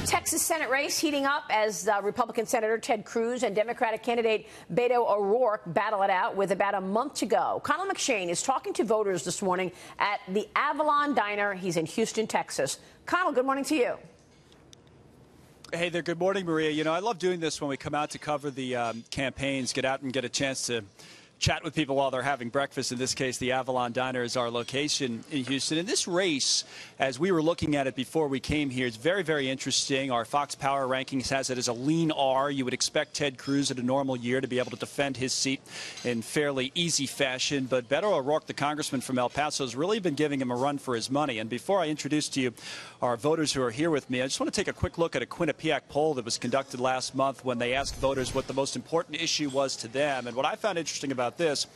Texas Senate race heating up as Republican Senator Ted Cruz and Democratic candidate Beto O'Rourke battle it out with about a month to go. Connell McShane is talking to voters this morning at the Avalon Diner. He's in Houston, Texas. Connell, good morning to you. Hey there. Good morning, Maria. You know, I love doing this when we come out to cover the campaigns, get out and get a chance to chat with people while they're having breakfast. In this case, the Avalon Diner is our location in Houston. And this race, as we were looking at it before we came here, is very, very interesting. Our Fox Power rankings has it as a lean R. You would expect Ted Cruz at a normal year to be able to defend his seat in fairly easy fashion. But Beto O'Rourke, the congressman from El Paso, has really been giving him a run for his money. And before I introduce to you our voters who are here with me, I just want to take a quick look at a Quinnipiac poll that was conducted last month when they asked voters what the most important issue was to them. And what I found interesting about this,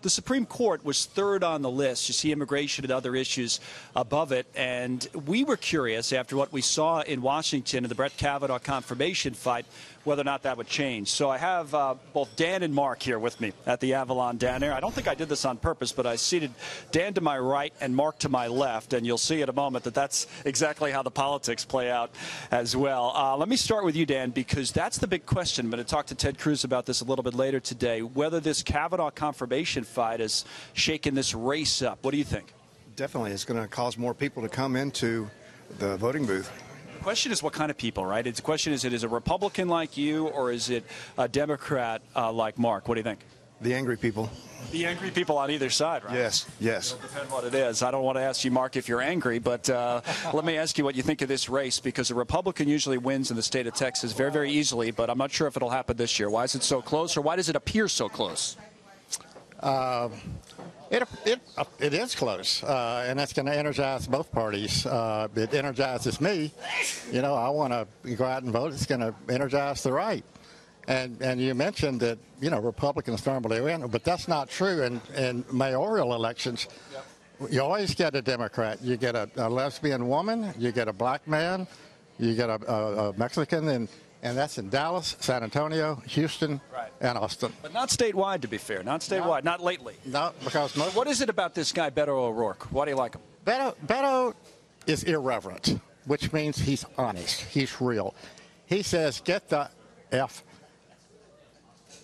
the Supreme Court was third on the list. You see immigration and other issues above it. And we were curious, after what we saw in Washington in the Brett Kavanaugh confirmation fight, whether or not that would change. So I have both Dan and Mark here with me at the Avalon Diner. I don't think I did this on purpose, but I seated Dan to my right and Mark to my left. And you'll see in a moment that that's exactly how the politics play out as well. Let me start with you, Dan, because that's the big question. I'm going to talk to Ted Cruz about this a little bit later today, whether this Kavanaugh confirmation fight has shaken this race up. What do you think? Definitely. It's going to cause more people to come into the voting booth. The question is what kind of people, right? The question is it a Republican like you or is it a Democrat like Mark? What do you think? The angry people. The angry people on either side, right? Yes, yes. It'll depend what it is. I don't want to ask you, Mark, if you're angry, but let me ask you what you think of this race, because a Republican usually wins in the state of Texas very, very easily, but I'm not sure if it'll happen this year. Why is it so close, or why does it appear so close? It is close, and that's going to energize both parties. It energizes me. You know, I want to go out and vote. It's going to energize the right. And you mentioned that, you know, Republicans normally win, but that's not true in mayoral elections. Yep. You always get a Democrat. You get a lesbian woman, you get a black man, you get a Mexican, and that's in Dallas, San Antonio, Houston, right, and Austin. But not statewide, to be fair. Not statewide. Not lately. No, because what is it about this guy, Beto O'Rourke? Why do you like him? Beto is irreverent, which means he's honest. He's real. He says, get the F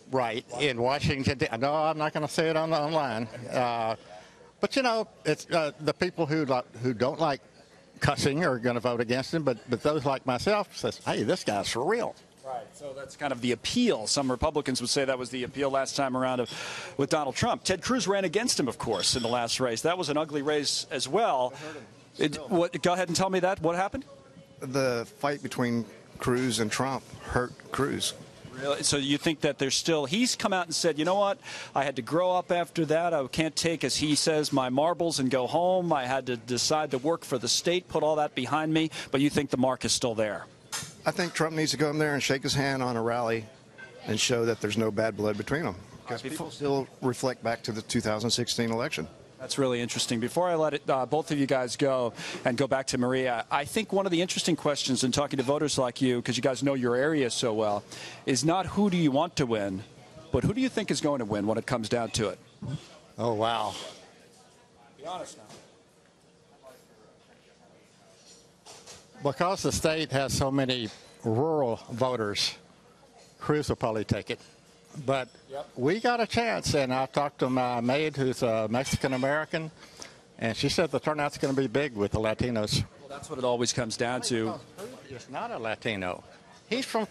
right in Washington. No, I'm not going to say it online. But, you know, it's the people who don't like cussing are going to vote against him, but those like myself says, hey, this guy's for real. Right, so that's kind of the appeal. Some Republicans would say that was the appeal last time around with Donald Trump. Ted Cruz ran against him, of course, in the last race. That was an ugly race as well. Go ahead and tell me that. What happened? The fight between Cruz and Trump hurt Cruz. Really? So you think that there's still, he's come out and said, you know what, I had to grow up after that. I can't take, as he says, my marbles and go home. I had to decide to work for the state, put all that behind me. But you think the mark is still there? I think Trump needs to go in there and shake his hand on a rally and show that there's no bad blood between them. Because people still reflect back to the 2016 election. That's really interesting. Before I let both of you guys go and go back to Maria, I think one of the interesting questions in talking to voters like you, because you guys know your area so well, is not who do you want to win, but who do you think is going to win when it comes down to it? Oh, wow. Be honest now. Because the state has so many rural voters, Cruz will probably take it. But we got a chance, and I talked to my maid who's a Mexican-American, and she said the turnout's going to be big with the Latinos. Well, that's what it always comes down to. He's not a Latino. He's from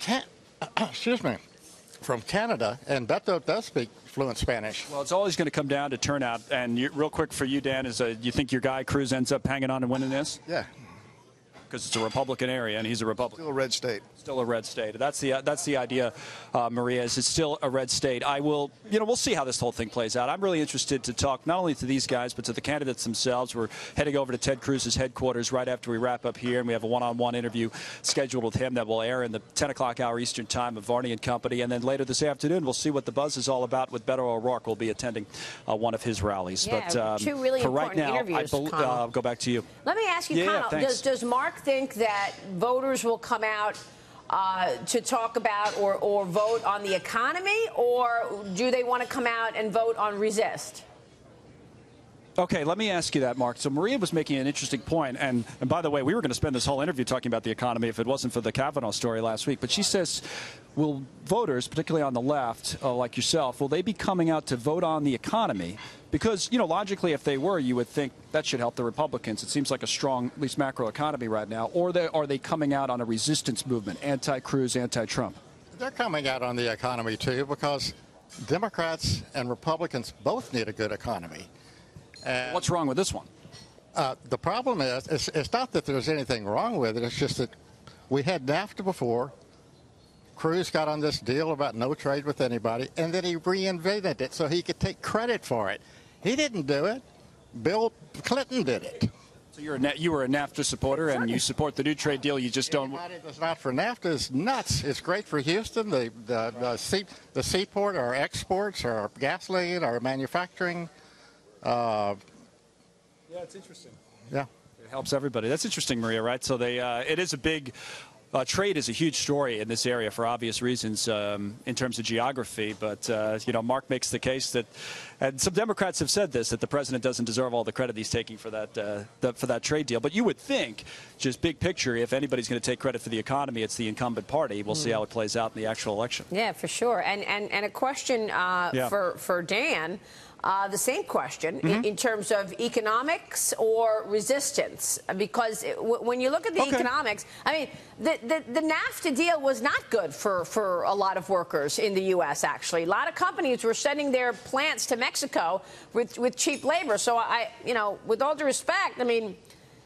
from Canada, and Beto does speak fluent Spanish. Well, it's always going to come down to turnout. And real quick for you, Dan, is you think your guy Cruz ends up hanging on and winning this? Yeah. Because it's a Republican area, and he's a Republican. Still a red state. Still a red state. That's the idea, Maria, is it's still a red state. We'll see how this whole thing plays out. I'm really interested to talk not only to these guys, but to the candidates themselves. We're heading over to Ted Cruz's headquarters right after we wrap up here, and we have a one-on-one interview scheduled with him that will air in the 10 o'clock hour Eastern time of Varney and Company. And then later this afternoon, we'll see what the buzz is all about with Beto O'Rourke. We'll be attending one of his rallies. Yeah, but two really for right important now, interviews, I'll go back to you. Let me ask you, Connell, does Mark think that voters will come out to talk about or vote on the economy, or do they want to come out and vote on resist? Okay, let me ask you that, Mark. So Maria was making an interesting point, and by the way, we were going to spend this whole interview talking about the economy if it wasn't for the Kavanaugh story last week. But she says, will voters, particularly on the left, like yourself, will they be coming out to vote on the economy? Because, you know, logically, if they were, you would think that should help the Republicans. It seems like a strong, at least macro economy right now. Or are they coming out on a resistance movement, anti-Cruz, anti-Trump? They're coming out on the economy, too, because Democrats and Republicans both need a good economy. And what's wrong with this one? The problem is, it's not that there's anything wrong with it. It's just that we had NAFTA before. Cruz got on this deal about no trade with anybody, and then he reinvented it so he could take credit for it. He didn't do it. Bill Clinton did it. So you were a NAFTA supporter, and you support the new trade deal. You just don't. Anybody that's not for NAFTA is nuts. It's great for Houston, the seaport, our exports, our gasoline, our manufacturing. Yeah, it's interesting. Yeah. It helps everybody. That's interesting, Maria, right? So it is a big trade is a huge story in this area for obvious reasons in terms of geography. But, you know, Mark makes the case that, and some Democrats have said this, that the president doesn't deserve all the credit he's taking for that trade deal. But you would think, just big picture, if anybody's going to take credit for the economy, it's the incumbent party. We'll see how it plays out in the actual election. Yeah, for sure. And a question for Dan. The same question in terms of economics or resistance, because when you look at the economics, I mean, the NAFTA deal was not good for a lot of workers in the U.S., actually. A lot of companies were sending their plants to Mexico with cheap labor. So, you know, with all due respect, I mean,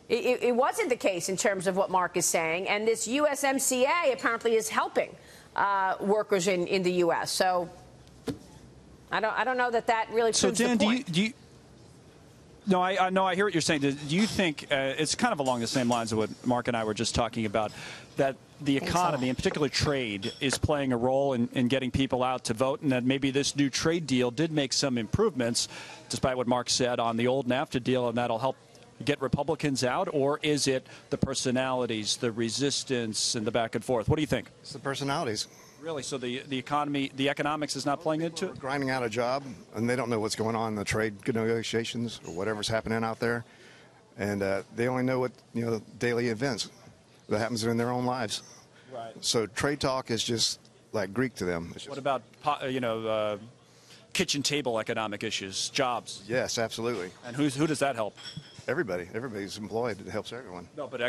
it wasn't the case in terms of what Mark is saying. And this USMCA apparently is helping workers in the U.S. So I don't know that really proves Dan, the point. No, I hear what you're saying. Do you think it's kind of along the same lines of what Mark and I were just talking about, that the economy, in particular trade, is playing a role in getting people out to vote, and that maybe this new trade deal did make some improvements, despite what Mark said, on the old NAFTA deal, and that'll help get Republicans out? Or is it the personalities, the resistance, and the back and forth? What do you think? It's the personalities. Really? So the economy, the economics is not playing into it? Grinding out a job, and they don't know what's going on in the trade negotiations or whatever's happening out there. And they only know what, you know, daily events that happens in their own lives. Right. So trade talk is just like Greek to them. What about, you know, kitchen table economic issues, jobs? Yes, absolutely. And who does that help? Everybody. Everybody's employed. It helps everyone. No, but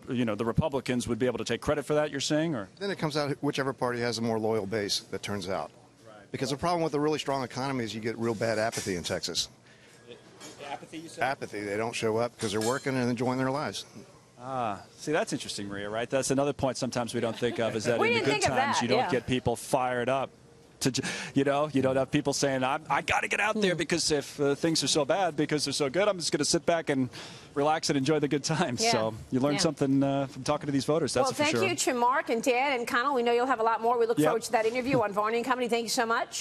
you know, the Republicans would be able to take credit for that, you're saying? Or Then it comes out whichever party has a more loyal base that turns out. Right. Because the problem with a really strong economy is you get real bad apathy in Texas. Apathy, you said? Apathy. They don't show up because they're working and enjoying their lives. See, that's interesting, Maria, right? That's another point sometimes we don't think of, is that We in the didn't good think of times that, you don't yeah. get people fired up. You know, you don't have people saying, I got to get out there because if things are so bad, because they're so good, I'm just going to sit back and relax and enjoy the good times. Yeah. So you learn something from talking to these voters, that's for sure. Well, thank you to Mark and Dan and Connell. We know you'll have a lot more. We look forward to that interview on Varney & Company. Thank you so much.